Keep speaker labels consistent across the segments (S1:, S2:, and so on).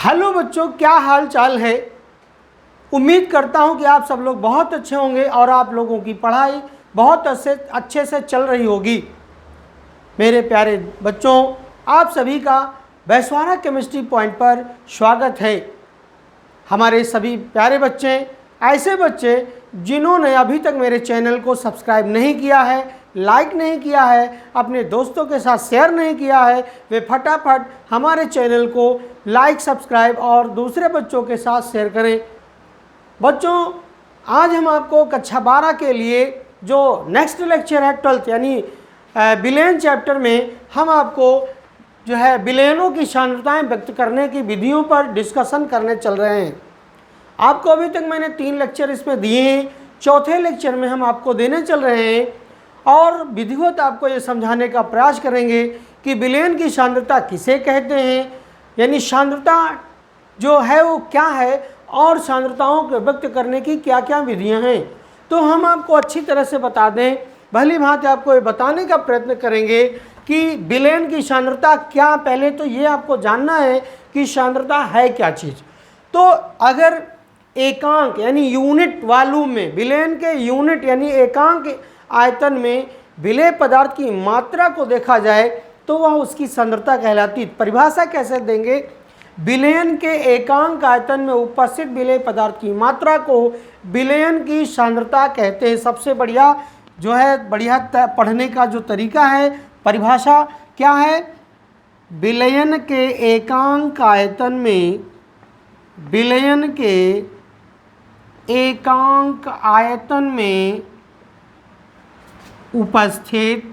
S1: Hello बच्चों, क्या हाल चाल है। उम्मीद करता हूं कि आप सब लोग बहुत अच्छे होंगे और आप लोगों की पढ़ाई बहुत अच्छे से चल रही होगी। मेरे प्यारे बच्चों, आप सभी का वैश्वाना केमिस्ट्री पॉइंट पर स्वागत है। हमारे सभी प्यारे बच्चे, ऐसे बच्चे जिन्होंने अभी तक मेरे चैनल को सब्सक्राइब नहीं किया है, लाइक नहीं किया है, अपने दोस्तों के साथ शेयर नहीं किया है, वे फटाफट हमारे चैनल को लाइक, सब्सक्राइब और दूसरे बच्चों के साथ शेयर करें। बच्चों, आज हम आपको कक्षा 12 के लिए जो नेक्स्ट लेक्चर है 12th यानी बिलियन चैप्टर में हम आपको जो है बिलियनों की सांद्रताएं व्यक्त करने की विधियों पर डिस्कशन करने चल रहे हैं। आपको अभी तक मैंने 3 लेक्चर इसमें दिए हैं, चौथे लेक्चर में हम आपको देने चल रहे हैं और विधिवत आपको ये समझाने का प्रयास करेंगे कि बिलियन की सांद्रता किसे कहते हैं, यानी सांद्रता जो है वो क्या है और सांद्रताओं को व्यक्त करने की क्या क्या विधियां हैं। तो हम आपको अच्छी तरह से बता दें, भली भांति आपको ये बताने का प्रयत्न करेंगे कि बिलियन की सांद्रता क्या। पहले तो ये आपको जानना है कि सांद्रता है क्या चीज़। तो अगर एकांक यानी यूनिट वॉल्यूम में, बिलियन के यूनिट यानी एकांक आयतन में विलेय पदार्थ की मात्रा को देखा जाए तो वह उसकी सांद्रता कहलाती है। परिभाषा कैसे देंगे? बिलियन के एकांक आयतन में उपस्थित विलेय पदार्थ की मात्रा को बिलियन की सांद्रता कहते हैं। सबसे बढ़िया जो है पढ़ने का जो तरीका है, परिभाषा क्या है? बिलियन के एकांक आयतन में, बिलियन के एकांक आयतन में उपस्थित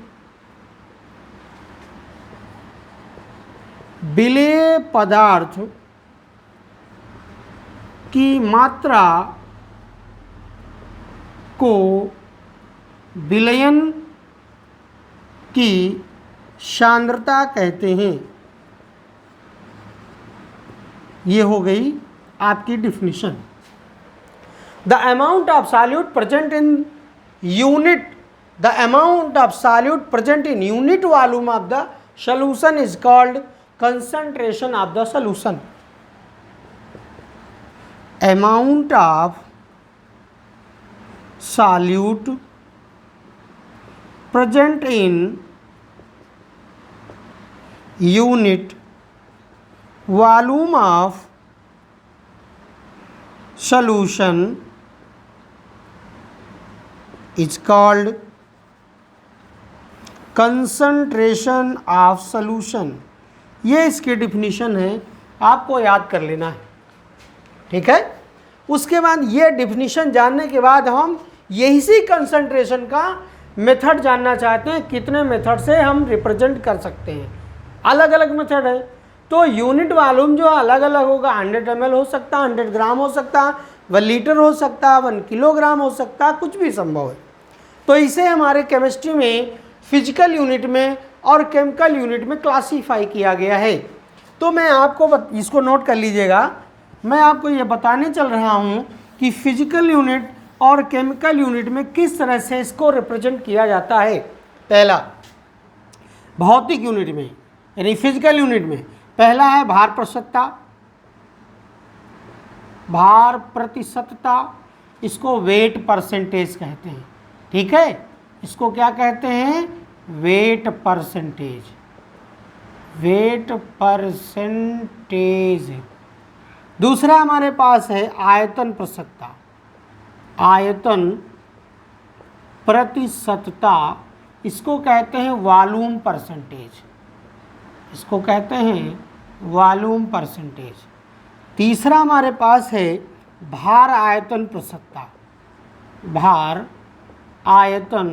S1: विलेय पदार्थ की मात्रा को विलयन की सांद्रता कहते हैं। ये हो गई आपकी definition. The amount of solute present in unit The amount of solute present in unit volume of the solution is called concentration of the solution. Amount of solute present in unit volume of solution is called concentration of solution. ये इसकी definition है, आपको याद कर लेना है, ठीक है। उसके बाद ये डिफिनीशन जानने के बाद हम यही कंसंट्रेशन का मेथड जानना चाहते हैं। कितने मेथड से हम रिप्रेजेंट कर सकते हैं, अलग अलग मेथड है। तो यूनिट वॉल्यूम जो अलग अलग होगा, 100 ml हो सकता है, 100 ग्राम हो सकता है, 1 लीटर हो सकता है, 1 किलोग्राम हो सकता है, कुछ भी संभव है। तो इसे हमारे केमिस्ट्री में फिजिकल यूनिट में और केमिकल यूनिट में क्लासीफाई किया गया है। तो मैं आपको इसको नोट कर लीजिएगा, मैं आपको ये बताने चल रहा हूँ कि फिजिकल यूनिट और केमिकल यूनिट में किस तरह से इसको रिप्रेजेंट किया जाता है। पहला, भौतिक यूनिट में यानी फिजिकल यूनिट में पहला है भार प्रतिशतता। भार प्रतिशतता, इसको वेट परसेंटेज कहते हैं, ठीक है। इसको क्या कहते हैं? Wait percentage. Wait percentage. दूसरा हमारे पास है आयतन प्रतिशतता। आयतन प्रतिशतता, इसको कहते हैं वॉल्यूम परसेंटेज। इसको कहते हैं वॉल्यूम परसेंटेज। तीसरा हमारे पास है भार आयतन प्रतिशतता। भार आयतन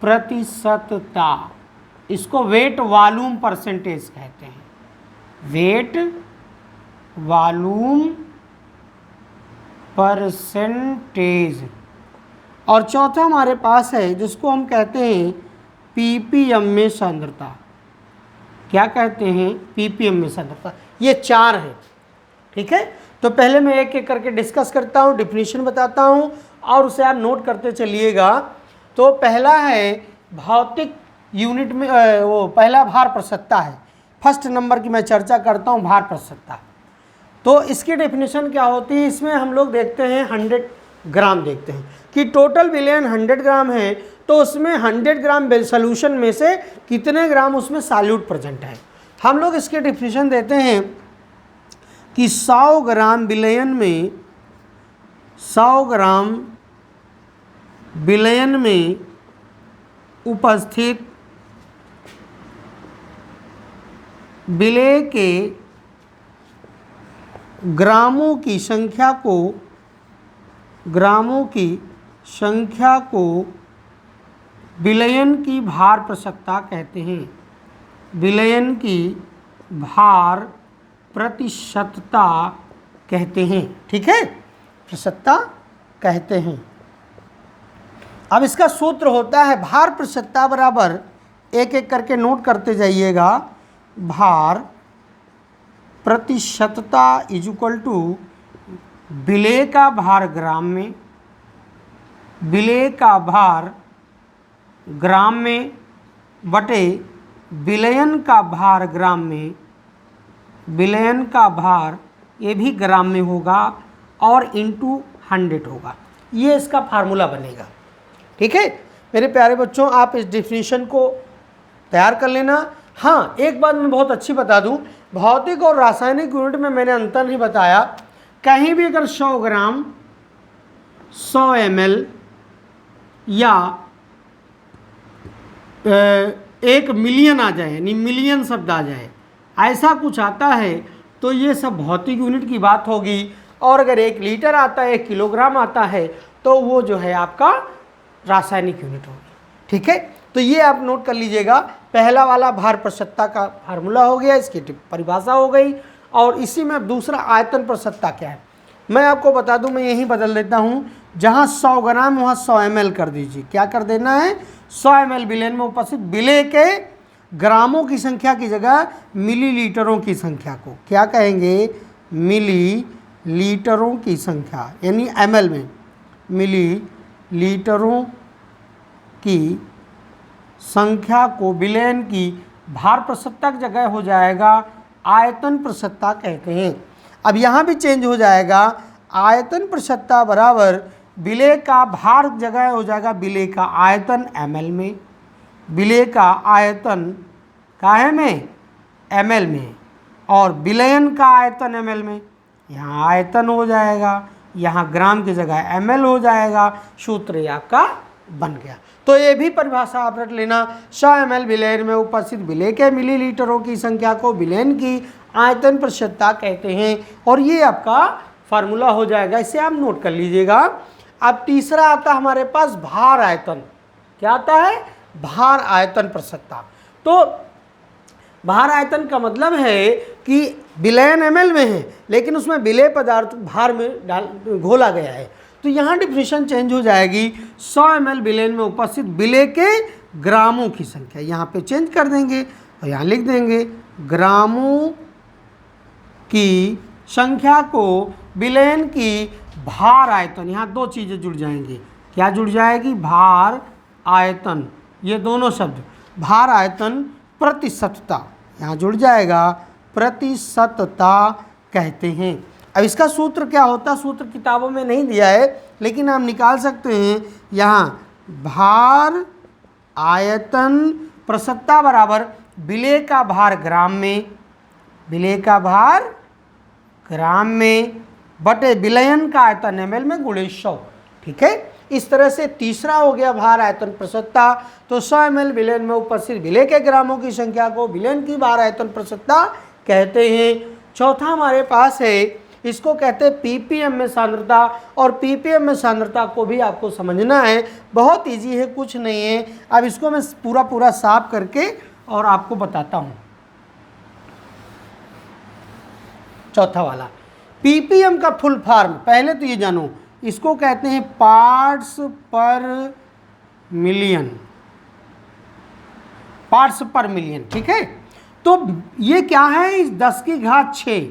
S1: प्रतिशतता, इसको वेट वॉल्यूम परसेंटेज कहते हैं। Weight volume percentage. और चौथा हमारे पास है जिसको हम कहते हैं पीपीएम में सांद्रता। क्या कहते हैं? पीपीएम में सांद्रता। ये 4 हैं, ठीक है। तो पहले मैं एक एक करके डिस्कस करता हूँ, डिफिनीशन बताता हूँ और उसे आप नोट करते चलिएगा। तो पहला है भौतिक यूनिट में वो पहला भार प्रतिशतता है। फर्स्ट नंबर की मैं चर्चा करता हूँ, भार प्रतिशतता। तो इसकी डेफिनेशन क्या होती है, इसमें हम लोग देखते हैं 100 ग्राम देखते हैं कि टोटल विलेन 100 ग्राम है, तो उसमें 100 ग्राम सोल्यूशन में से कितने ग्राम उसमें सॉल्यूट प्रेजेंट है। हम लोग इसके डेफिनेशन देते हैं कि 100 ग्राम विलयन में 100 ग्राम विलयन में उपस्थित विलेय के ग्रामों की संख्या को विलयन की भार प्रतिशतता कहते हैं। विलयन की भार प्रतिशतता कहते हैं, ठीक है, प्रतिशतता कहते हैं। अब इसका सूत्र होता है भार प्रतिशतता बराबर, एक एक करके नोट करते जाइएगा, भार प्रतिशतता इज इक्वल टू विलेय का भार ग्राम में, विलेय का भार ग्राम में बटे विलयन का भार ग्राम में, विलयन का भार ये भी ग्राम में होगा और इंटू 100 होगा। ये इसका फार्मूला बनेगा, ठीक है मेरे प्यारे बच्चों। आप इस डेफिनेशन को तैयार कर लेना। हाँ, एक बात मैं बहुत अच्छी बता दूं, भौतिक और रासायनिक यूनिट में मैंने अंतर नहीं बताया। कहीं भी अगर 100 ग्राम 100 ml या 1 मिलियन आ जाए, यानी मिलियन शब्द आ जाए, ऐसा कुछ आता है तो ये सब भौतिक यूनिट की बात होगी। और अगर 1 लीटर आता है, 1 किलोग्राम आता है, तो वो जो है आपका रासायनिक यूनिट होगी, ठीक है। तो ये आप नोट कर लीजिएगा, पहला वाला भार प्रतिशतता का फार्मूला हो गया, इसकी परिभाषा हो गई। और इसी में अब दूसरा आयतन प्रतिशतता क्या है, मैं आपको बता दूं, मैं यही बदल देता हूं, जहां 100 ग्राम वहां 100 ml कर दीजिए। क्या कर देना है, 100 ml विलयन में उपस्थित विलेय के ग्रामों की संख्या की जगह मिलीलीटरों की संख्या को क्या कहेंगे, मिलीलीटरों की संख्या, यानी ml में मिलीलीटरों की संख्या को विलयन की भार प्रतिशतता की जगह हो जाएगा आयतन प्रतिशतता कहते हैं। अब यहाँ भी चेंज हो जाएगा, आयतन प्रतिशतता बराबर विलेय का भार जगह हो जाएगा विलेय का आयतन ml में, विलेय का आयतन काहे में, ml में, और विलयन का आयतन ml में। यहाँ आयतन हो जाएगा, यहाँ ग्राम की जगह ml हो जाएगा, सूत्र ये आपका बन गया। तो ये भी परिभाषा आप रख लेना, 100 ml विलयन में उपस्थित विलेय के मिलीलीटरों की संख्या को विलयन की आयतन प्रतिशतता कहते हैं। और ये आपका फार्मूला हो जाएगा, इसे आप नोट कर लीजिएगा। अब तीसरा आता है हमारे पास भार आयतन। क्या आता है, भार आयतन प्रतिशतता। तो भार आयतन का मतलब है कि विलयन ml में है, लेकिन उसमें विलेय पदार्थ भार में घोला गया है। तो यहाँ डिफिनेशन चेंज हो जाएगी, 100 ml विलयन में उपस्थित विलेय के ग्रामों की संख्या, यहाँ पे चेंज कर देंगे और यहाँ लिख देंगे ग्रामों की संख्या को विलयन की भार आयतन, यहाँ 2 चीज़ें जुड़ जाएंगी। क्या जुड़ जाएगी, भार आयतन, ये दोनों शब्द, भार आयतन प्रतिशतता यहाँ जुड़ जाएगा, प्रतिशतता कहते हैं। अब इसका सूत्र क्या होता है, सूत्र किताबों में नहीं दिया है, लेकिन आप निकाल सकते हैं। यहाँ भार आयतन प्रतिशतता बराबर विलेय का भार ग्राम में, विलेय का भार ग्राम में बटे विलयन का आयतन ml में गुणे 100, ठीक है। इस तरह से तीसरा हो गया भार आयतन प्रतिशतता। तो 100 ml विलयन में उपस्थित विलेय के ग्रामों की संख्या को विलयन की भार आयतन प्रतिशतता कहते हैं। चौथा हमारे पास है, इसको कहते हैं ppm में सांद्रता। और ppm में सांद्रता को भी आपको समझना है, बहुत इजी है, कुछ नहीं है। अब इसको मैं पूरा साफ करके और आपको बताता हूँ। चौथा वाला ppm का फुल फॉर्म पहले तो ये जानो, इसको कहते हैं पार्ट्स पर मिलियन, पार्ट्स पर मिलियन, ठीक है। तो ये क्या है, 10 की घात 6,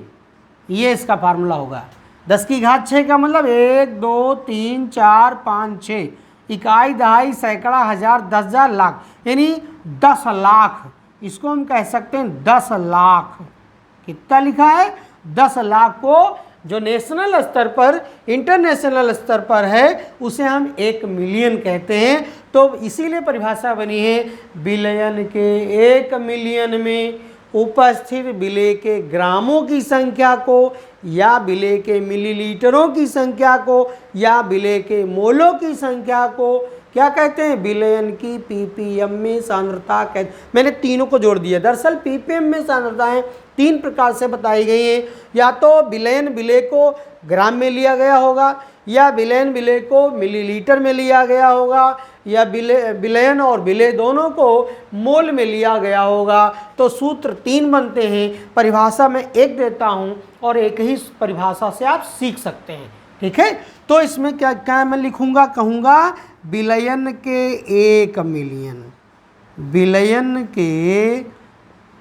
S1: ये इसका फार्मूला होगा। 10 की घात 6 का मतलब 1 2 3 4 5 6, इकाई दहाई सैकड़ा हज़ार 10,000 लाख, यानी 10 लाख। इसको हम कह सकते हैं 10 लाख। कितना लिखा है, 10 लाख को जो नेशनल स्तर पर, इंटरनेशनल स्तर पर है, उसे हम 1 मिलियन कहते हैं। तो इसीलिए परिभाषा बनी है, बिलियन के 1 मिलियन में उपस्थित विलेय के ग्रामों की संख्या को, या विलेय के मिलीलीटरों की संख्या को, या विलेय के मोलों की संख्या को क्या कहते हैं? बिलियन की पीपीएम में सांद्रता कहते। मैंने तीनों को जोड़ दिया। दरअसल पीपीएम में सांद्रताएं 3 प्रकार से बताई गई हैं, या तो बिलियन विलेय को ग्राम में लिया गया होगा, या बिलियन विलेय को मिलीलीटर में लिया गया होगा, या बिलियन और विलेय दोनों को मोल में लिया गया होगा। तो सूत्र 3 बनते हैं। परिभाषा में एक देता हूं और एक ही परिभाषा से आप सीख सकते हैं, ठीक है। तो इसमें क्या क्या मैं लिखूंगा, कहूँगा बिलियन के 1 मिलियन, बिलियन के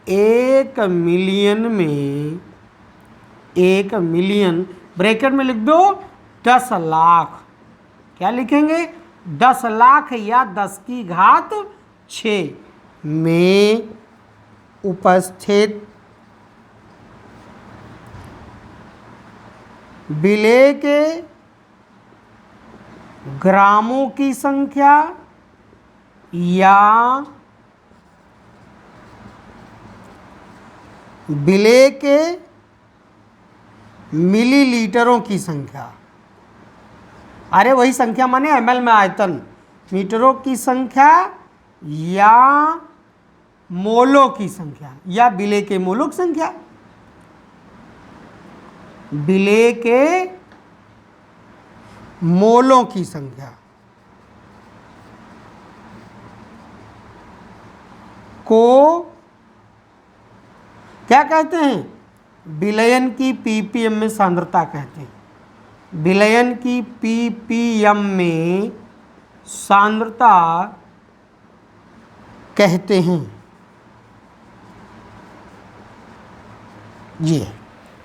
S1: 1 मिलियन में, 1 मिलियन ब्रैकेट में लिख दो 10 लाख। क्या लिखेंगे? 10 लाख या 10 की घात 6 में उपस्थित विलेय के ग्रामों की संख्या या विलेय के मिलीलीटरों की संख्या। अरे वही संख्या माने ml में आयतन, मीटरों की संख्या या मोलों की संख्या, या विलेय के मोलों की संख्या, विलेय के मोलों की संख्या को क्या कहते हैं? विलयन की पीपीएम में सांद्रता कहते हैं। विलयन की पीपीएम में सांद्रता कहते हैं। ये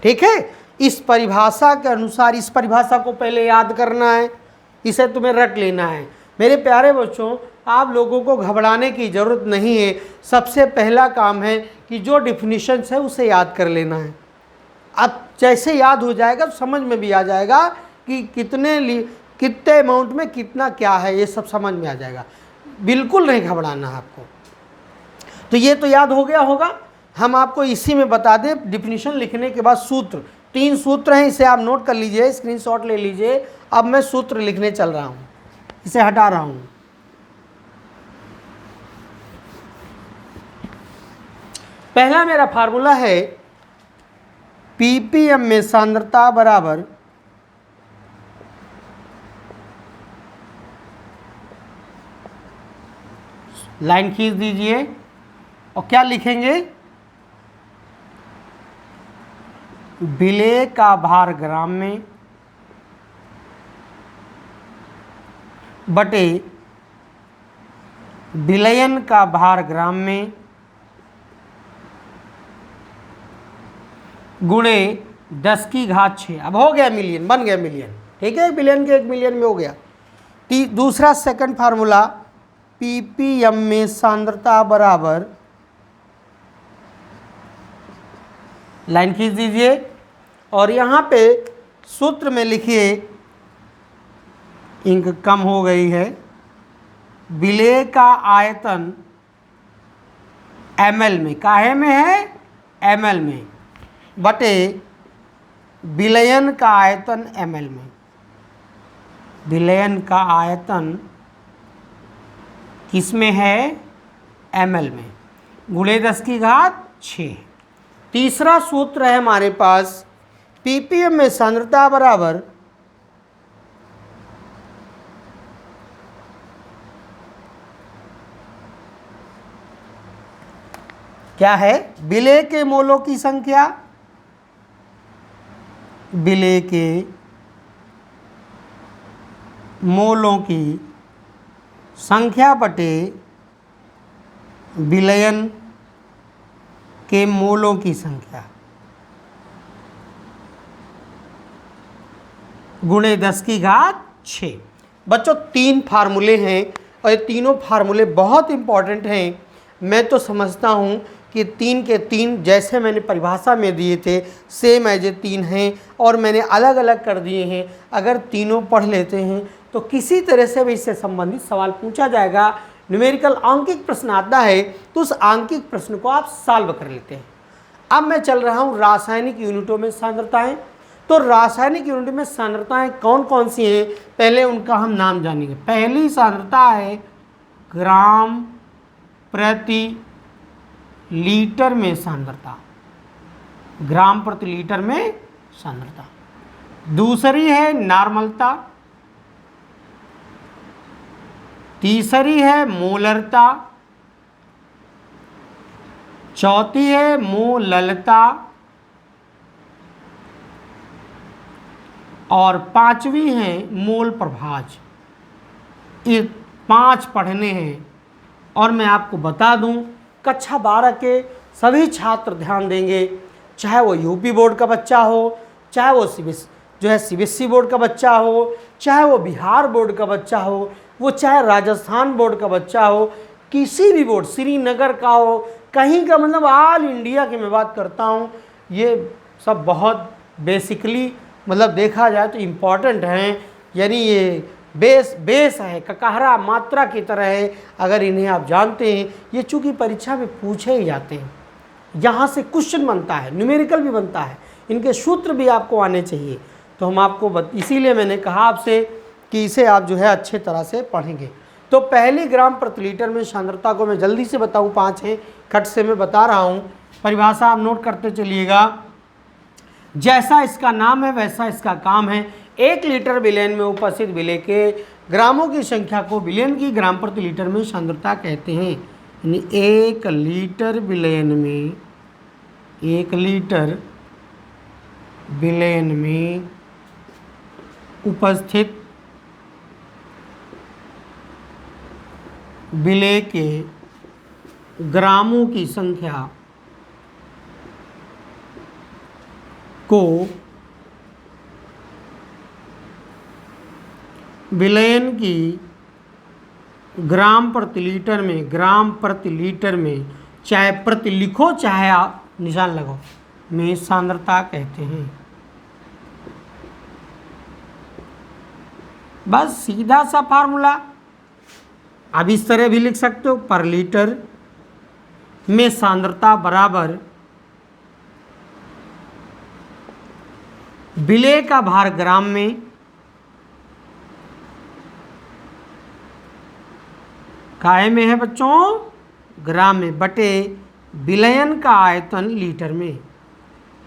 S1: ठीक है। इस परिभाषा के अनुसार, इस परिभाषा को पहले याद करना है, इसे तुम्हें रट लेना है। मेरे प्यारे बच्चों, आप लोगों को घबराने की ज़रूरत नहीं है। सबसे पहला काम है कि जो डिफिनीशंस है उसे याद कर लेना है। अब जैसे याद हो जाएगा तो समझ में भी आ जाएगा कि कितने अमाउंट में कितना क्या है, ये सब समझ में आ जाएगा। बिल्कुल नहीं घबराना है आपको। तो ये तो याद हो गया होगा। हम आपको इसी में बता दें, डिफिनीशन लिखने के बाद सूत्र, 3 सूत्र हैं, इसे आप नोट कर लीजिए, स्क्रीनशॉट ले लीजिए। अब मैं सूत्र लिखने चल रहा हूँ, इसे हटा रहा हूँ। पहला मेरा फार्मूला है पीपीएम में सांद्रता बराबर लाइन खींच दीजिए और क्या लिखेंगे? विलेय का भार ग्राम में बटे विलयन का भार ग्राम में गुणे 10 की घात 6। अब हो गया मिलियन, बन गया मिलियन, ठीक है। बिलियन के 1 मिलियन में हो गया। दूसरा सेकंड फार्मूला, पीपीएम में सांद्रता बराबर, लाइन खींच दीजिए और यहाँ पे सूत्र में लिखिए, इंक कम हो गई है, विलेय का आयतन ml में, काहे में है? ml में, बटे विलयन का आयतन ml में। विलयन का आयतन किस में है? ml में, गुणे 10 की घात 6। तीसरा सूत्र है हमारे पास, पीपीएम में सांद्रता बराबर क्या है? विलेय के मोलों की संख्या, विलेय के मोलों की संख्या बटे विलयन के मोलों की संख्या गुणे 10 की घात 6। बच्चों 3 फार्मूले हैं और ये तीनों फार्मूले बहुत इंपॉर्टेंट हैं। मैं तो समझता हूँ कि 3 के 3 जैसे मैंने परिभाषा में दिए थे सेम एज ए 3 हैं और मैंने अलग अलग कर दिए हैं। अगर तीनों पढ़ लेते हैं तो किसी तरह से भी इससे संबंधित सवाल पूछा जाएगा, न्यूमेरिकल आंकिक प्रश्न आता है तो उस आंकिक प्रश्न को आप सॉल्व कर लेते हैं। अब मैं चल रहा हूँ रासायनिक यूनिटों में सांद्रताएं। तो रासायनिक यूनिट में सांद्रताएं कौन कौन सी हैं, पहले उनका हम नाम जानेंगे। पहली सांद्रता है ग्राम प्रति लीटर में सांद्रता, ग्राम प्रति लीटर में सांद्रता। दूसरी है नॉर्मलता, तीसरी है मोलरता, चौथी है मोललता और पांचवी है मोल प्रभाज। ये 5 पढ़ने हैं। और मैं आपको बता दूं, कक्षा 12 के सभी छात्र ध्यान देंगे, चाहे वो यूपी बोर्ड का बच्चा हो, चाहे वो सीबीएसई बोर्ड का बच्चा हो, चाहे वो बिहार बोर्ड का बच्चा हो, वो चाहे राजस्थान बोर्ड का बच्चा हो, किसी भी बोर्ड, श्रीनगर का हो, कहीं का, मतलब ऑल इंडिया की मैं बात करता हूँ। ये सब बहुत बेसिकली मतलब देखा जाए तो इम्पॉर्टेंट हैं, यानी ये बेस है, ककहरा मात्रा की तरह है। अगर इन्हें आप जानते हैं, ये चूँकि परीक्षा में पूछे ही जाते हैं, यहाँ से क्वेश्चन बनता है, न्यूमेरिकल भी बनता है, इनके सूत्र भी आपको आने चाहिए। तो हम आपको इसीलिए मैंने कहा आपसे कि इसे आप जो है अच्छे तरह से पढ़ेंगे। तो पहली ग्राम प्रति लीटर में सांद्रता को मैं जल्दी से बताऊं, 5 हैं, खट से मैं बता रहा हूं। परिभाषा आप नोट करते चलिएगा। जैसा इसका नाम है वैसा इसका काम है। 1 लीटर विलयन में उपस्थित विलय के ग्रामों की संख्या को विलयन की ग्राम प्रति लीटर में सांद्रता कहते हैं। यानी 1 लीटर विलयन में, 1 लीटर विलयन में उपस्थित विलय के ग्रामों की संख्या को विलयन की ग्राम प्रति लीटर में चाहे प्रति लिखो चाहे आप निशान लगाओ, में सांद्रता कहते हैं। बस सीधा सा फार्मूला। अब इस तरह भी लिख सकते हो, पर लीटर में सांद्रता बराबर विलय का भार ग्राम में काय में है बच्चों, ग्राम में, बटे विलयन का आयतन लीटर में।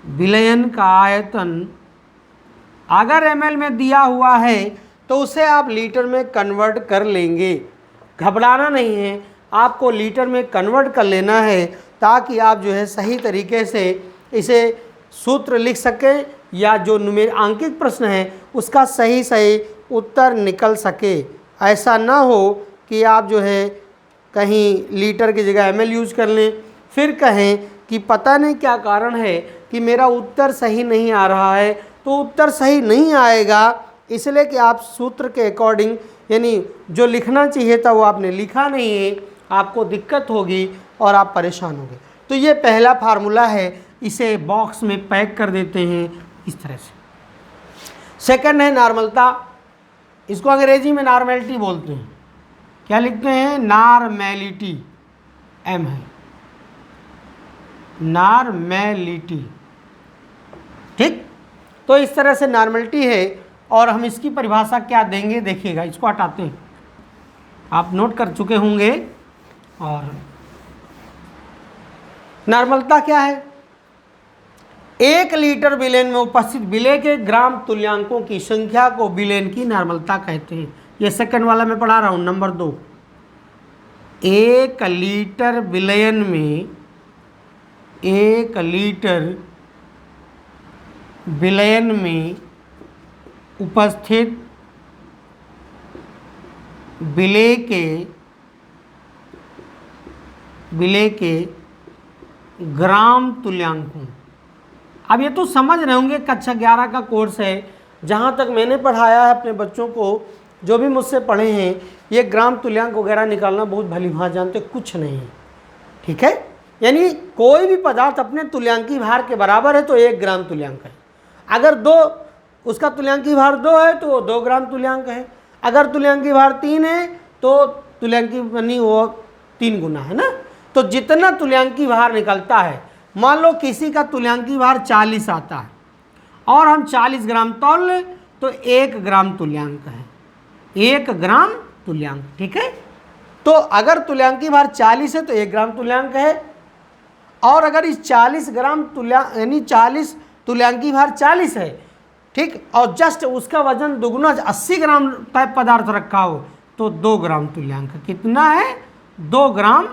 S1: विलयन का आयतन अगर एमएल में दिया हुआ है तो उसे आप लीटर में कन्वर्ट कर लेंगे। घबराना नहीं है, आपको लीटर में कन्वर्ट कर लेना है ताकि आप जो है सही तरीके से इसे सूत्र लिख सकें या जो आंकिक प्रश्न है उसका सही उत्तर निकल सके। ऐसा ना हो कि आप जो है कहीं लीटर की जगह एमएल यूज कर लें, फिर कहें कि पता नहीं क्या कारण है कि मेरा उत्तर सही नहीं आ रहा है। तो उत्तर सही नहीं आएगा इसलिए कि आप सूत्र के अकॉर्डिंग, यानी जो लिखना चाहिए था वो आपने लिखा नहीं है, आपको दिक्कत होगी और आप परेशान होंगे। तो ये पहला फार्मूला है, इसे बॉक्स में पैक कर देते हैं इस तरह से। सेकंड है नॉर्मलता, इसको अंग्रेजी में नॉर्मेलिटी बोलते हैं। क्या लिखते हैं? नॉर्मेलिटी, एम है, नॉर्मेलिटी। ठीक, तो इस तरह से नॉर्मेलिटी है। और हम इसकी परिभाषा क्या देंगे देखिएगा, इसको हटाते हैं, आप नोट कर चुके होंगे। और नॉर्मलता क्या है? 1 लीटर विलयन में उपस्थित विलय के ग्राम तुल्यांकों की संख्या को विलयन की नॉर्मलता कहते हैं। ये सेकंड वाला मैं पढ़ा रहा हूँ, नंबर 2। 1 लीटर विलयन में, 1 लीटर विलयन में उपस्थित विलय के ग्राम तुल्यांकों। अब ये तो समझ रहे होंगे, कक्षा 11 का कोर्स है। जहाँ तक मैंने पढ़ाया है अपने बच्चों को, जो भी मुझसे पढ़े हैं, ये ग्राम तुल्यांक वगैरह निकालना बहुत भली भांति जानते, कुछ नहीं है। ठीक है, यानी कोई भी पदार्थ अपने तुल्यांकी भार के बराबर है तो 1 ग्राम तुल्यांक है। अगर उसका तुल्यांकी भार 2 है तो वो 2 ग्राम तुल्यांक है। अगर तुल्यांकी भार 3 है तो तुल्यांकी यानी वो 3 गुना है ना। तो जितना तुल्यांकी भार निकलता है, मान लो किसी का तुल्यांकी भार 40 आता है और हम 40 ग्राम तौल लें तो 1 ग्राम तुल्यांक है, 1 ग्राम तुल्यांक। ठीक है, तो अगर तुल्यांकी भार 40 है तो 1 ग्राम तुल्यांक है, और अगर इस 40 ग्राम यानी 40 तुल्यांकी भार 40 है, ठीक, और जस्ट उसका वजन दुगुना 80 ग्राम पदार्थ रखा हो तो 2 ग्राम तुल्यांक। कितना है? 2 ग्राम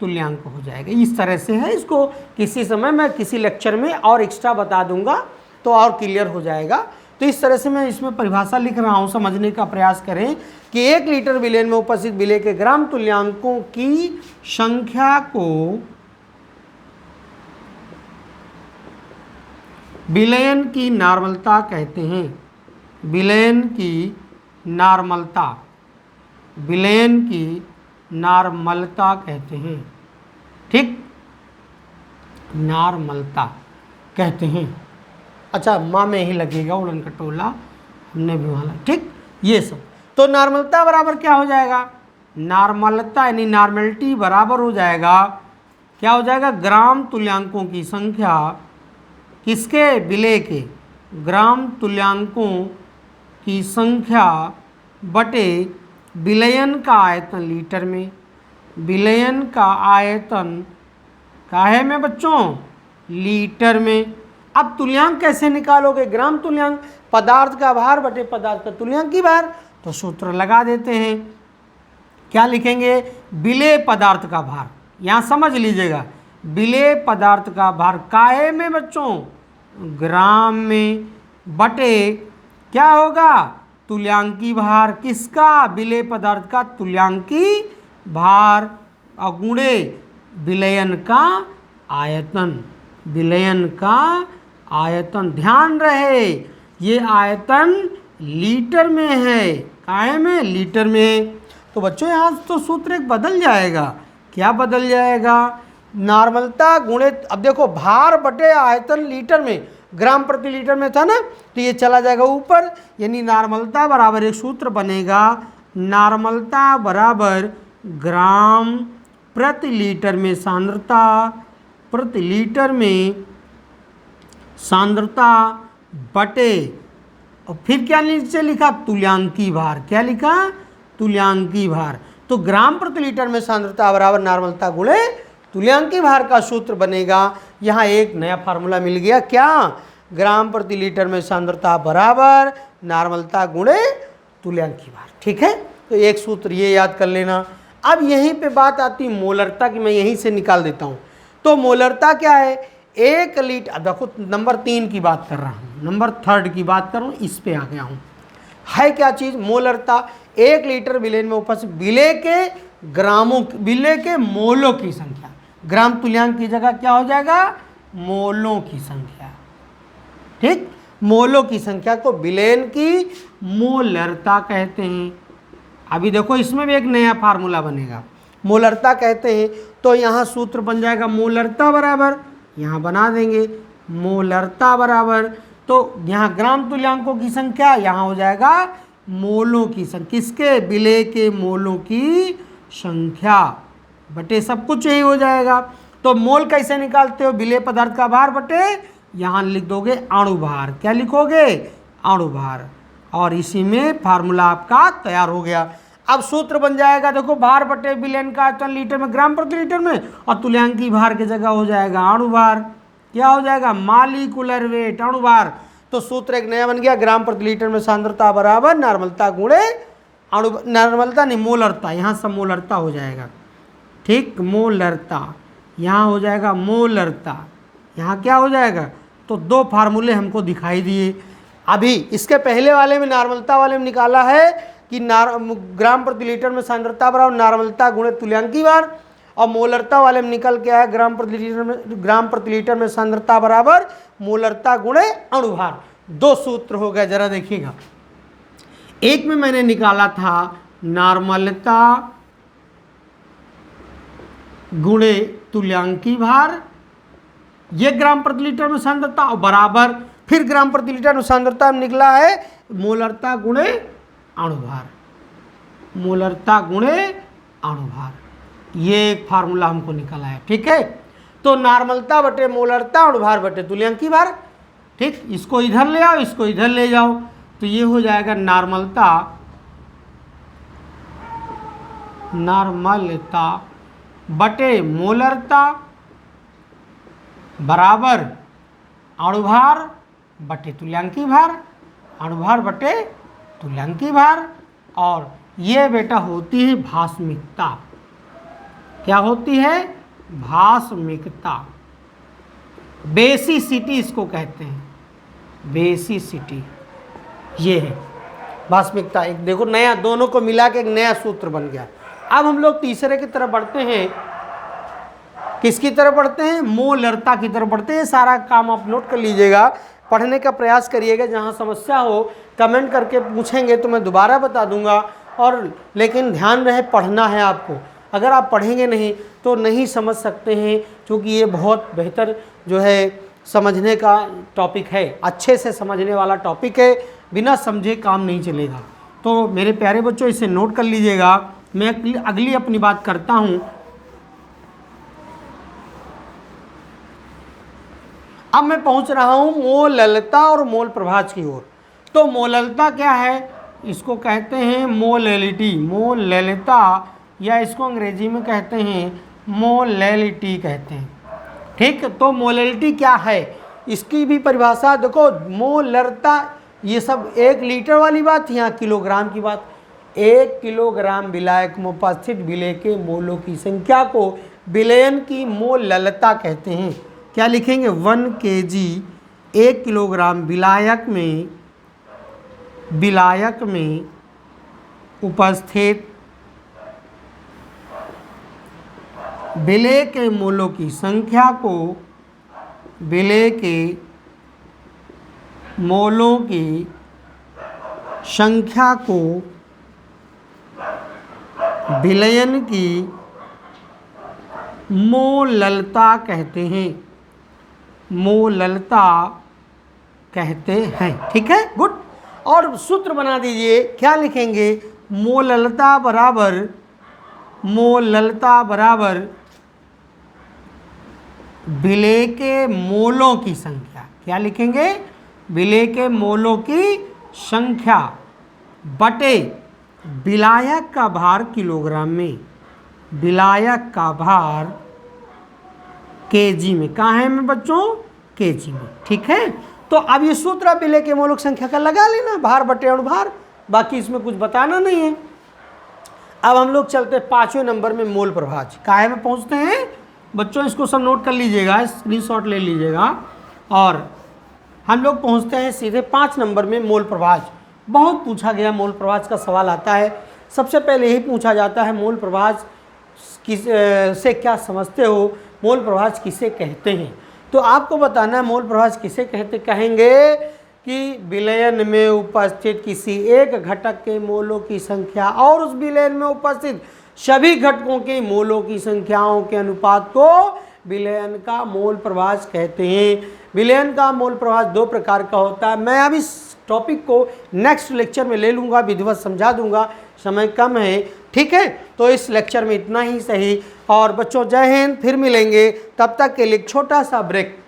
S1: तुल्यांक हो जाएगा। इस तरह से है, इसको किसी समय मैं किसी लेक्चर में और एक्स्ट्रा बता दूंगा तो और क्लियर हो जाएगा। तो इस तरह से मैं इसमें परिभाषा लिख रहा हूँ, समझने का प्रयास करें कि 1 लीटर विलेन में उपस्थित विलेय के ग्राम तुल्यांकों की संख्या को विलयन की नॉर्मलता कहते हैं। विलयन की नॉर्मलता, विलयन की नॉर्मलता कहते हैं। ठीक, नॉर्मलता कहते हैं। अच्छा, माँ में ही लगेगा उड़न खटोला, हमने भी वहाँ। ठीक, ये सब। तो नॉर्मलता बराबर क्या हो जाएगा? नॉर्मलता यानी नॉर्मलिटी बराबर हो जाएगा, क्या हो जाएगा? ग्राम तुल्यांकों की संख्या, किसके? विलेय के। ग्राम तुल्यांकों की संख्या बटे विलयन का आयतन लीटर में। विलयन का आयतन काहे में बच्चों? लीटर में। अब तुल्यांक कैसे निकालोगे? ग्राम तुल्यांक, पदार्थ का भार बटे पदार्थ का तुल्यांकी भार। तो सूत्र लगा देते हैं, क्या लिखेंगे? विलेय पदार्थ का भार, यहाँ समझ लीजिएगा, विलेय पदार्थ का भार काहे में बच्चों? ग्राम में, बटे क्या होगा? तुल्यांकी भार। किसका? विलेय पदार्थ का तुल्यांकी भार, और गुणे विलयन का आयतन। विलयन का आयतन, ध्यान रहे ये आयतन लीटर में है। काहे में? लीटर में। तो बच्चों यहाँ तो सूत्र एक बदल जाएगा। क्या बदल जाएगा? नॉर्मलता गुणे, अब देखो भार बटे आयतन लीटर में, ग्राम प्रति लीटर में था ना, तो ये चला जाएगा ऊपर, यानी नॉर्मलता बराबर एक सूत्र बनेगा, नॉर्मलता बराबर ग्राम प्रति लीटर में सांद्रता, प्रति लीटर में सांद्रता बटे, और फिर क्या नीचे लिखा? तुल्यांकी भार। क्या लिखा? तुल्यांकी भार। तो ग्राम प्रति लीटर में सांद्रता बराबर नॉर्मलता गुणे तुल्यांकी भार का सूत्र बनेगा। यहाँ एक नया फार्मूला मिल गया, क्या? ग्राम प्रति लीटर में सांद्रता बराबर नॉर्मलता गुणे तुल्यांकी भार। ठीक है, तो एक सूत्र ये याद कर लेना। अब यहीं पे बात आती मोलरता की, मैं यहीं से निकाल देता हूँ। तो मोलरता क्या है? 1 लीटर, देखो नंबर 3 की बात कर रहा हूँ, नंबर 3 की बात कर रहा हूँ, इस पे आ गया हूँ। है क्या चीज़? मोलरता। 1 लीटर विलेन में उपस्थित विलेय के ग्रामों, विलेय के मोलों की संख्या। ग्राम तुल्यांक की जगह क्या हो जाएगा? मोलों की संख्या। ठीक, मोलों की संख्या को विलयन की मोलरता कहते हैं। अभी देखो इसमें भी एक नया फार्मूला बनेगा, मोलरता कहते हैं। तो यहाँ सूत्र बन जाएगा मोलरता बराबर, यहाँ बना देंगे मोलरता बराबर, तो यहाँ ग्राम तुल्यांकों की संख्या, यहाँ हो जाएगा मोलों की संख्या। किसके? विलेय के मोलों की संख्या बटे सब कुछ यही हो जाएगा। तो मोल कैसे निकालते हो? विलेय पदार्थ का भार बटे, यहाँ लिख दोगे अणु भार। क्या लिखोगे? अणु भार। और इसी में फार्मूला आपका तैयार हो गया। अब सूत्र बन जाएगा, देखो भार बटे विलयन का आयतन लीटर में, ग्राम प्रति लीटर में, और तुल्यांकी भार की जगह हो जाएगा अणु भार। क्या हो जाएगा? मालिकुलर वेट, अणु भार। तो सूत्र एक नया बन गया, ग्राम प्रति लीटर में सांद्रता बराबर नॉर्मलता गुणे अणु, नॉर्मलता नहीं मोलरता, यहाँ सब मोलरता हो जाएगा। ठीक, मोलरता, यहाँ हो जाएगा मोलरता, यहाँ क्या हो जाएगा? तो 2 फार्मूले हमको दिखाई दिए। अभी इसके पहले वाले में, नॉर्मलता वाले में निकाला है कि ग्राम प्रति लीटर में सांद्रता बराबर नॉर्मलता गुणे तुल्यांकी भार, और मोलरता वाले में निकल के आया ग्राम प्रति लीटर में सांद्रता बराबर मोलरता गुणे अणु भार। 2 सूत्र हो गए, जरा देखिएगा। एक में मैंने निकाला था नॉर्मलता गुणे तुल्यांकी भार, ये ग्राम प्रति लीटर में सांद्रता, और बराबर फिर ग्राम प्रति लीटर में सांद्रता में निकला है मोलरता गुणे अणुभार, मोलरता गुणे अणुभार, ये एक फार्मूला हमको निकला है। ठीक है, तो नॉर्मलता बटे मोलरता, अणुभार बटे तुल्यांकी भार। ठीक, इसको इधर ले आओ, इसको इधर ले जाओ, तो ये हो जाएगा नॉर्मलता, नॉर्मलता बटे मोलरता बराबर अणुभार बटे तुल्यांकी भार, अणुभार बटे तुल्यांकी भार। और ये बेटा होती है भास्मिकता। क्या होती है? भास्मिकता, बेसिसिटी इसको कहते हैं, बेसिसिटी, ये है भास्मिकता। एक देखो नया, दोनों को मिला के एक नया सूत्र बन गया। अब हम लोग तीसरे की तरफ बढ़ते हैं। किसकी तरफ बढ़ते हैं? मोलरता की तरफ बढ़ते हैं। सारा काम आप नोट कर लीजिएगा, पढ़ने का प्रयास करिएगा। जहाँ समस्या हो कमेंट करके पूछेंगे तो मैं दोबारा बता दूंगा। और लेकिन ध्यान रहे, पढ़ना है आपको। अगर आप पढ़ेंगे नहीं तो नहीं समझ सकते हैं, क्योंकि ये बहुत बेहतर जो है समझने का टॉपिक है, अच्छे से समझने वाला टॉपिक है। बिना समझे काम नहीं चलेगा। तो मेरे प्यारे बच्चों, इसे नोट कर लीजिएगा। मैं अगली अपनी बात करता हूँ। अब मैं पहुंच रहा हूं मोललता और मोल प्रभाज की ओर। तो मोललता क्या है? इसको कहते हैं मोलैलिटी, मोललता, या इसको अंग्रेजी में कहते हैं मोलैलिटी कहते हैं। ठीक, तो मोलैलिटी क्या है इसकी भी परिभाषा देखो। मोलरता, ये सब 1 लीटर वाली बात, यहाँ किलोग्राम की बात। 1 किलोग्राम विलायक में उपस्थित विलेय के मोलों की संख्या को विलयन की मोललता कहते हैं। क्या लिखेंगे? 1 kg 1 किलोग्राम विलायक में उपस्थित विलेय के मोलों की संख्या को, विलेय के मोलों की संख्या को विलयन की मोललता कहते हैं, मोललता कहते हैं। ठीक है, गुड। और सूत्र बना दीजिए। क्या लिखेंगे? मोललता बराबर, मोललता बराबर विलेय के मोलों की संख्या। क्या लिखेंगे? विलेय के मोलों की संख्या बटे विलायक का भार किलोग्राम में, विलायक का भार केजी में। कहाँ है में बच्चों? केजी में। ठीक है, तो अब ये सूत्र विलेय के मोलों की संख्या का लगा लेना, भार बटे अणुभार, बाकी इसमें कुछ बताना नहीं है। अब हम लोग चलते हैं 5वें नंबर में मोल प्रभाज। काहे में पहुंचते हैं बच्चों? इसको सब नोट कर लीजिएगा, स्क्रीनशॉट ले लीजिएगा। और हम लोग पहुंचते हैं सीधे 5 नंबर में मोल प्रभाज। बहुत पूछा गया मोल प्रभाज का सवाल आता है। सबसे पहले यही पूछा जाता है मोल प्रभाज किस से क्या समझते हो, मोल प्रभाज किसे कहते हैं? तो आपको बताना है मोल प्रभाज किसे कहेंगे कि विलयन में उपस्थित किसी एक घटक के मोलों की संख्या और उस विलयन में उपस्थित सभी घटकों के मोलों की संख्याओं के अनुपात को विलयन का मोल प्रभाज कहते हैं। विलयन का मोल प्रभाज 2 प्रकार का होता है। मैं अब इस टॉपिक को नेक्स्ट लेक्चर में ले लूँगा, विधिवत समझा दूंगा, समय कम है। ठीक है, तो इस लेक्चर में इतना ही सही। और बच्चों जय हिंद, फिर मिलेंगे। तब तक के लिए छोटा सा ब्रेक।